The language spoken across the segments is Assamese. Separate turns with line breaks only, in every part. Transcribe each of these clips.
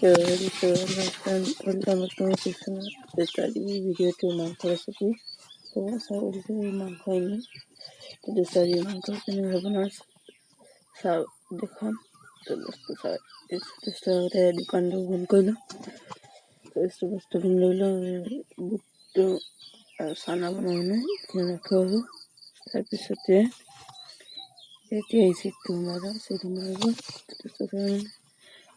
welcome back to my section. Study video to মাংস রেসিপি। তো উঠেছে এই মাংস এনে তো study মাংস এনে আপনার সব দেখাম। তো চেষ্টা করে দোকানটো বন্ধ কৰিলোঁ। তো বস্তু কিনি লইলোঁ বুটটো আৰু চানা বনাবলৈ ৰাখোঁ। তাৰপিছতে এতিয়া এই চিটটো মাৰিব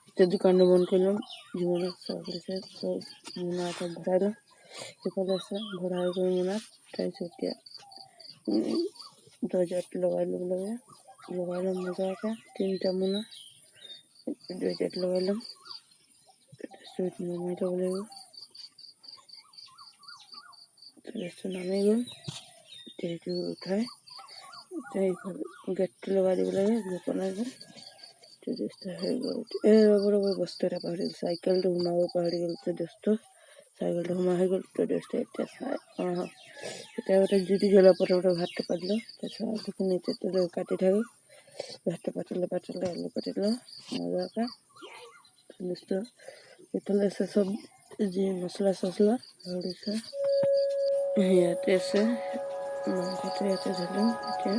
এতিয়া দোকানটো বন্ধ কৰিলোঁ। জীৱনত চাহ কৰিছে চব মোনা এটা ভৰাইলোঁ। এইফালে আছে ভৰাই কৰি মোনাত তাৰপিছত এতিয়া দৰ্জাত লগাই ল'ব লাগে। লগাই ল'ম মজাকৈ 3টা মোনা দৰ্জাত লগাই ল'ম। তাৰপিছত নমাই ল'ব লাগিব। তাৰপিছত নামি গ'ল। এতিয়া এইটো উঠাই এতিয়া এইফালে গেটটো লগাই দিব লাগে। বনাই গ'ল হৈ গ'ল। ৰ'ব বস্তু এটা পাহৰি গ'ল। চাইকেলটো সোমাব পাহৰি গ'ল। চাইকেলটো সোমাই হৈ গ'ল। এতিয়া চাই এতিয়া যদি জ্বলা প্ৰথমতে ভাতটো পাতিলোঁ। তাৰপিছত আলুখিনি তেতিয়া কাটি থাকি ভাতটো পাতিলে আলু পাতিলোঁ মজাকৈ বস্তু এইফালে আছে চব যি মছলা চছলা ধৰিছে ইয়াতে আছে মাংসটো ইয়াতে ঢালিম। এতিয়া